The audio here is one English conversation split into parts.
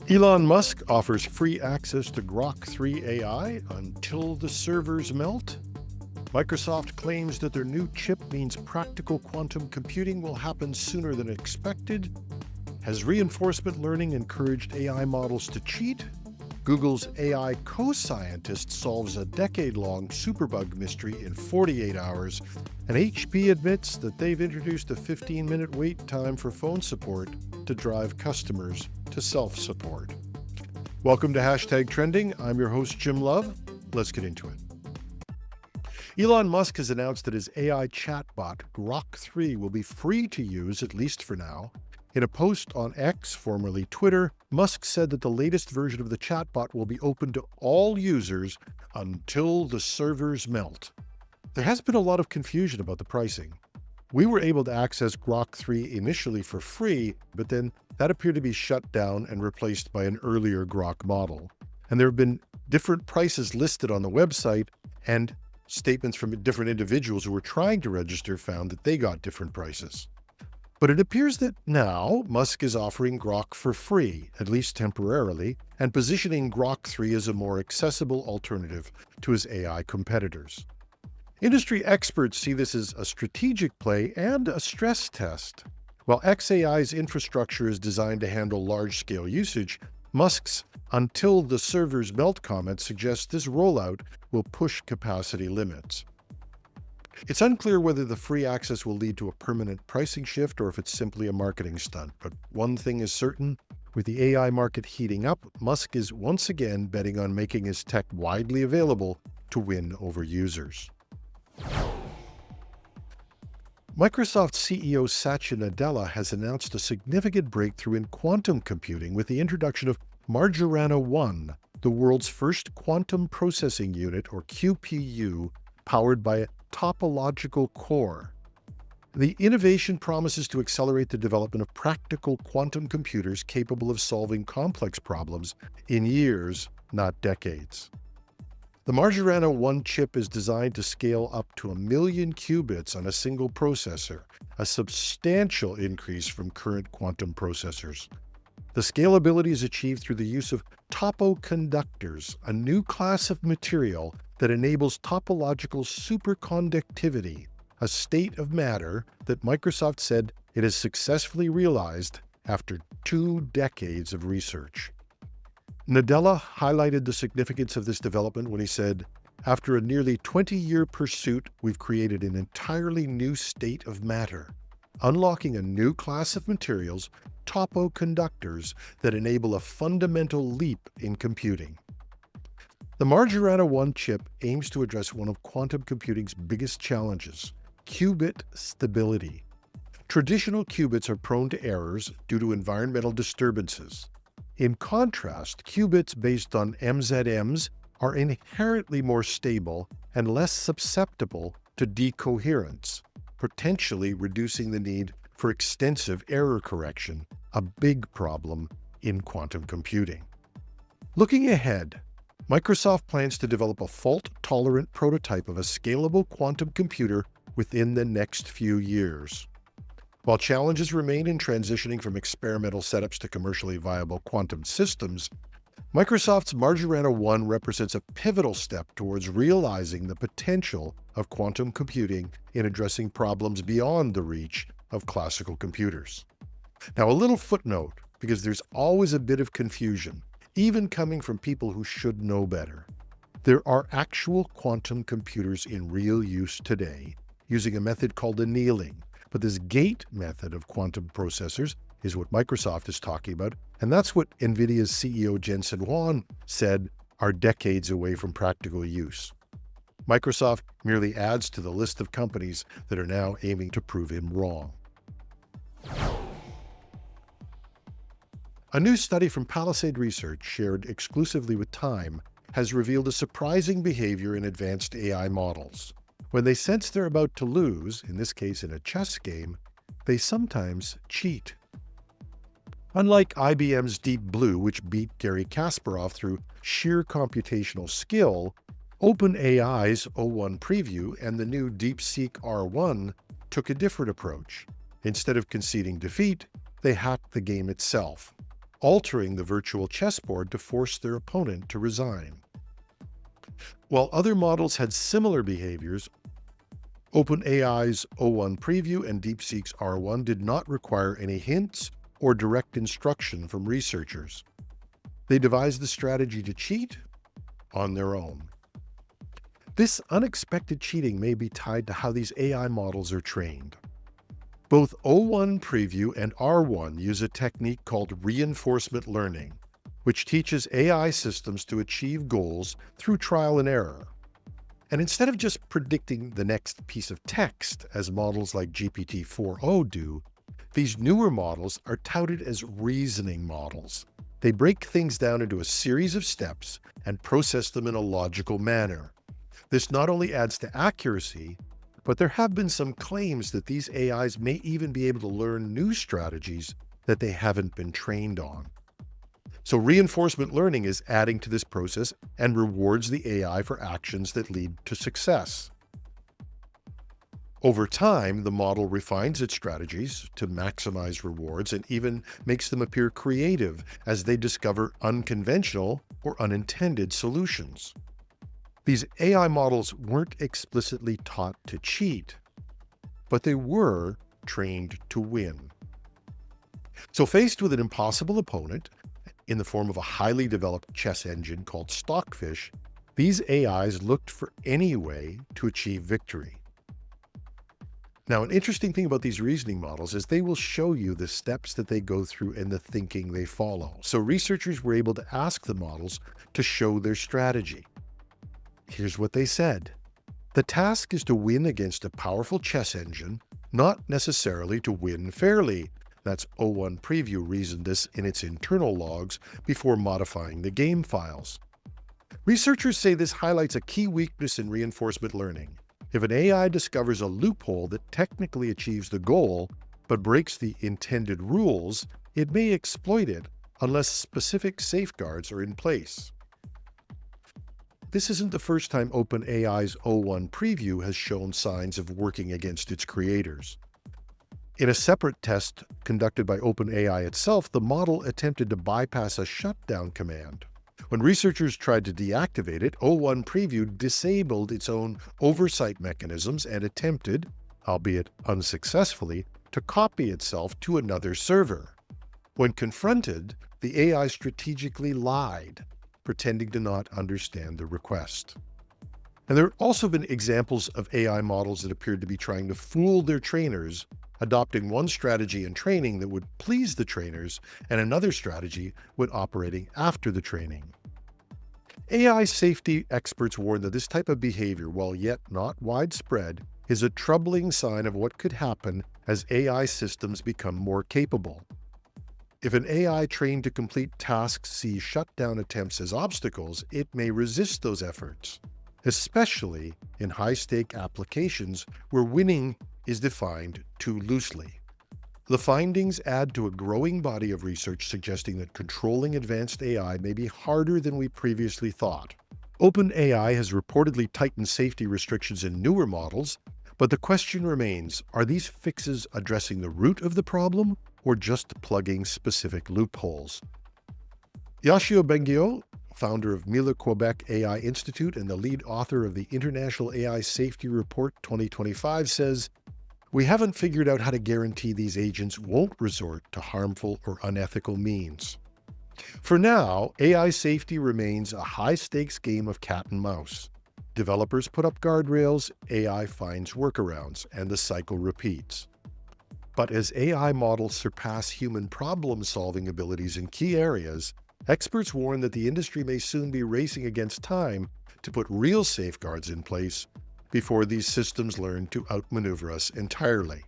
Elon Musk offers free access to Grok 3 AI until the servers melt. Microsoft claims that their new chip means practical quantum computing will happen sooner than expected. Has reinforcement learning encouraged AI models to cheat? Google's AI co-scientist solves a decade-long Superbug mystery in 48 hours, and HP admits that they've introduced a 15-minute wait time for phone support to drive customers to self-support. Welcome to Hashtag Trending. I'm your host, Jim Love. Let's get into it. Elon Musk has announced that his AI chatbot, Grok 3, will be free to use, at least for now. In a post on X, formerly Twitter, Musk said that the latest version of the chatbot will be open to all users until the servers melt. There has been a lot of confusion about the pricing. We were able to access Grok 3 initially for free, but then that appeared to be shut down and replaced by an earlier Grok model. And there have been different prices listed on the website, and statements from different individuals who were trying to register found that they got different prices. But it appears that now Musk is offering Grok for free, at least temporarily, and positioning Grok 3 as a more accessible alternative to his AI competitors. Industry experts see this as a strategic play and a stress test. While xAI's infrastructure is designed to handle large-scale usage, Musk's "until the servers melt" comment suggests this rollout will push capacity limits. It's unclear whether the free access will lead to a permanent pricing shift or if it's simply a marketing stunt. But one thing is certain, with the AI market heating up, Musk is once again betting on making his tech widely available to win over users. Microsoft CEO Satya Nadella has announced a significant breakthrough in quantum computing with the introduction of Margerana One, the world's first quantum processing unit, or QPU, powered by a topological core. The innovation promises to accelerate the development of practical quantum computers capable of solving complex problems in years, not decades. The Margerana One chip is designed to scale up to 1 million qubits on a single processor, a substantial increase from current quantum processors. The scalability is achieved through the use of topoconductors, a new class of material that enables topological superconductivity, a state of matter that Microsoft said it has successfully realized after 2 decades of research. Nadella highlighted the significance of this development when he said, "After a nearly 20-year pursuit, we've created an entirely new state of matter, unlocking a new class of materials, topoconductors, that enable a fundamental leap in computing." The Margerana One chip aims to address one of quantum computing's biggest challenges: qubit stability. Traditional qubits are prone to errors due to environmental disturbances. In contrast, qubits based on MZMs are inherently more stable and less susceptible to decoherence, potentially reducing the need for extensive error correction, a big problem in quantum computing. Looking ahead, Microsoft plans to develop a fault-tolerant prototype of a scalable quantum computer within the next few years. While challenges remain in transitioning from experimental setups to commercially viable quantum systems, Microsoft's Margerana One represents a pivotal step towards realizing the potential of quantum computing in addressing problems beyond the reach of classical computers. Now, a little footnote, because there's always a bit of confusion, even coming from people who should know better. There are actual quantum computers in real use today, using a method called annealing. But this gate method of quantum processors is what Microsoft is talking about, and that's what NVIDIA's CEO Jensen Huang said are decades away from practical use. Microsoft merely adds to the list of companies that are now aiming to prove him wrong. A new study from Palisade Research, shared exclusively with Time, has revealed a surprising behavior in advanced AI models. When they sense they're about to lose, in this case in a chess game, they sometimes cheat. Unlike IBM's Deep Blue, which beat Garry Kasparov through sheer computational skill, OpenAI's O1 Preview and the new DeepSeek R1 took a different approach. Instead of conceding defeat, they hacked the game itself. altering the virtual chessboard to force their opponent to resign. While other models had similar behaviors, OpenAI's O1 Preview and DeepSeek's R1 did not require any hints or direct instruction from researchers. They devised the strategy to cheat on their own. This unexpected cheating may be tied to how these AI models are trained. Both O1 Preview and R1 use a technique called reinforcement learning, which teaches AI systems to achieve goals through trial and error. And instead of just predicting the next piece of text, as models like GPT-4o do, these newer models are touted as reasoning models. They break things down into a series of steps and process them in a logical manner. This not only adds to accuracy, but there have been some claims that these AIs may even be able to learn new strategies that they haven't been trained on. So reinforcement learning is adding to this process and rewards the AI for actions that lead to success. Over time, the model refines its strategies to maximize rewards and even makes them appear creative as they discover unconventional or unintended solutions. These AI models weren't explicitly taught to cheat, but they were trained to win. So faced with an impossible opponent, in the form of a highly developed chess engine called Stockfish, these AIs looked for any way to achieve victory. Now, an interesting thing about these reasoning models is they will show you the steps that they go through and the thinking they follow. So researchers were able to ask the models to show their strategy. Here's what they said. The task is to win against a powerful chess engine, not necessarily to win fairly. That's O1 Preview reasoned this in its internal logs before modifying the game files. Researchers say this highlights a key weakness in reinforcement learning. If an AI discovers a loophole that technically achieves the goal, but breaks the intended rules, it may exploit it unless specific safeguards are in place. This isn't the first time OpenAI's O1 Preview has shown signs of working against its creators. In a separate test conducted by OpenAI itself, the model attempted to bypass a shutdown command. When researchers tried to deactivate it, O1 Preview disabled its own oversight mechanisms and attempted, albeit unsuccessfully, to copy itself to another server. When confronted, the AI strategically lied, pretending to not understand the request. And there have also been examples of AI models that appeared to be trying to fool their trainers, adopting one strategy in training that would please the trainers and another strategy when operating after the training. AI safety experts warn that this type of behavior, while yet not widespread, is a troubling sign of what could happen as AI systems become more capable. If an AI trained to complete tasks sees shutdown attempts as obstacles, it may resist those efforts, especially in high-stake applications where winning is defined too loosely. The findings add to a growing body of research suggesting that controlling advanced AI may be harder than we previously thought. OpenAI has reportedly tightened safety restrictions in newer models, but the question remains, are these fixes addressing the root of the problem or just plugging specific loopholes? Yoshio Bengio, founder of Mille Quebec AI Institute and the lead author of the International AI Safety Report 2025, says, "We haven't figured out how to guarantee these agents won't resort to harmful or unethical means. For now, AI safety remains a high-stakes game of cat and mouse. Developers put up guardrails, AI finds workarounds, and the cycle repeats. But as AI models surpass human problem-solving abilities in key areas, experts warn that the industry may soon be racing against time to put real safeguards in place before these systems learn to outmaneuver us entirely."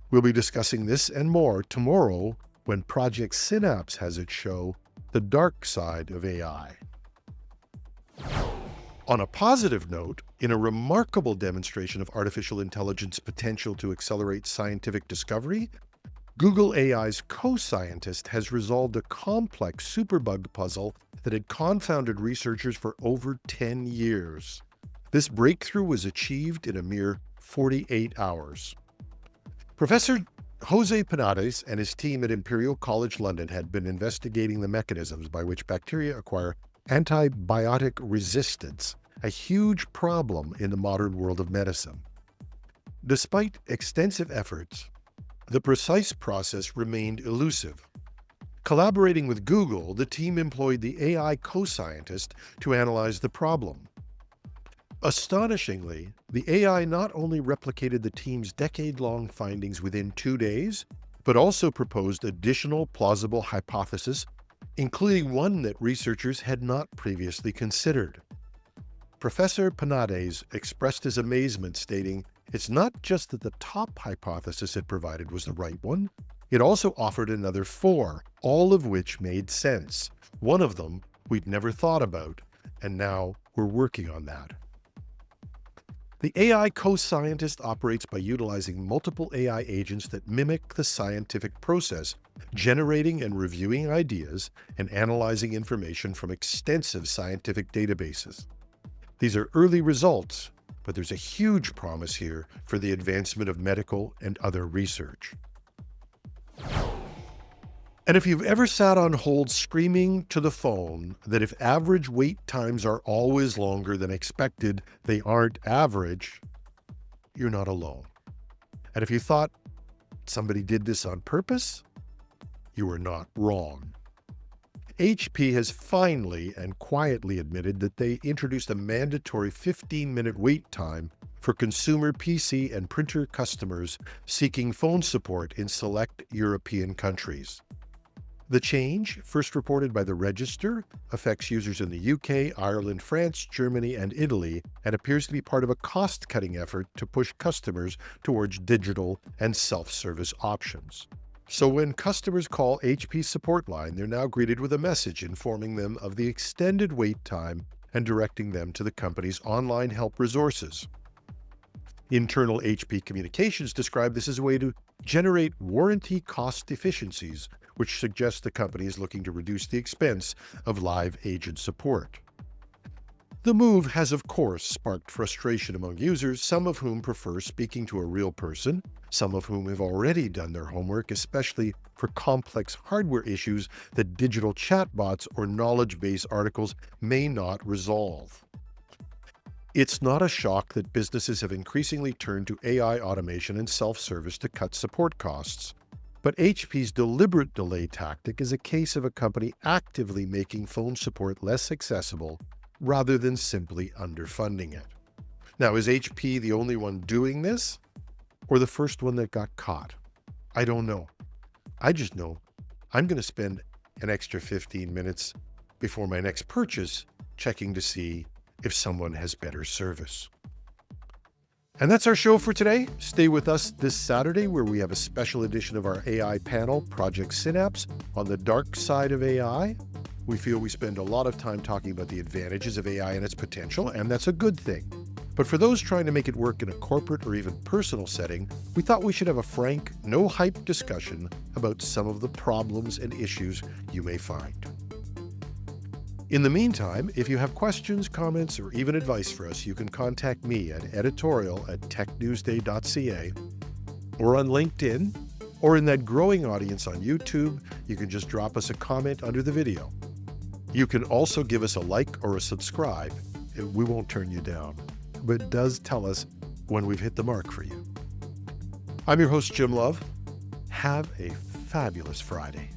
We'll be discussing this and more tomorrow when Project Synapse has its show, The Dark Side of AI. On a positive note, in a remarkable demonstration of artificial intelligence potential to accelerate scientific discovery, Google AI's co-scientist has resolved a complex superbug puzzle that had confounded researchers for over 10 years. This breakthrough was achieved in a mere 48 hours. Professor Jose Penades and his team at Imperial College London had been investigating the mechanisms by which bacteria acquire antibiotic resistance, a huge problem in the modern world of medicine. Despite extensive efforts, the precise process remained elusive. Collaborating with Google, the team employed the AI co-scientist to analyze the problem. Astonishingly, the AI not only replicated the team's decade-long findings within 2 days, but also proposed additional plausible hypotheses, including one that researchers had not previously considered. Professor Penades expressed his amazement, stating, "It's not just that the top hypothesis it provided was the right one, it also offered another 4, all of which made sense. One of them we'd never thought about, and now we're working on that." The AI co-scientist operates by utilizing multiple AI agents that mimic the scientific process, generating and reviewing ideas and analyzing information from extensive scientific databases. These are early results, but there's a huge promise here for the advancement of medical and other research. And if you've ever sat on hold screaming to the phone that if average wait times are always longer than expected, they aren't average, you're not alone. And if you thought somebody did this on purpose, you are not wrong. HP has finally and quietly admitted that they introduced a mandatory 15-minute wait time for consumer PC and printer customers seeking phone support in select European countries. The change, first reported by the Register, affects users in the UK, Ireland, France, Germany, and Italy, and appears to be part of a cost-cutting effort to push customers towards digital and self-service options. So when customers call HP's support line, they're now greeted with a message informing them of the extended wait time and directing them to the company's online help resources. Internal HP communications describe this as a way to generate warranty cost efficiencies, which suggests the company is looking to reduce the expense of live agent support. The move has, of course, sparked frustration among users, some of whom prefer speaking to a real person, some of whom have already done their homework, especially for complex hardware issues that digital chatbots or knowledge-based articles may not resolve. It's not a shock that businesses have increasingly turned to AI automation and self-service to cut support costs. But HP's deliberate delay tactic is a case of a company actively making phone support less accessible rather than simply underfunding it. Now, is HP the only one doing this, or the first one that got caught? I don't know. I just know I'm going to spend an extra 15 minutes before my next purchase checking to see if someone has better service. And that's our show for today. Stay with us this Saturday, where we have a special edition of our AI panel, Project Synapse, on the dark side of AI. We feel we spend a lot of time talking about the advantages of AI and its potential, and that's a good thing. But for those trying to make it work in a corporate or even personal setting, we thought we should have a frank, no-hype discussion about some of the problems and issues you may find. In the meantime, if you have questions, comments, or even advice for us, you can contact me at editorial@technewsday.ca, or on LinkedIn, or in that growing audience on YouTube, you can just drop us a comment under the video. You can also give us a like or a subscribe. We won't turn you down, but it does tell us when we've hit the mark for you. I'm your host, Jim Love. Have a fabulous Friday.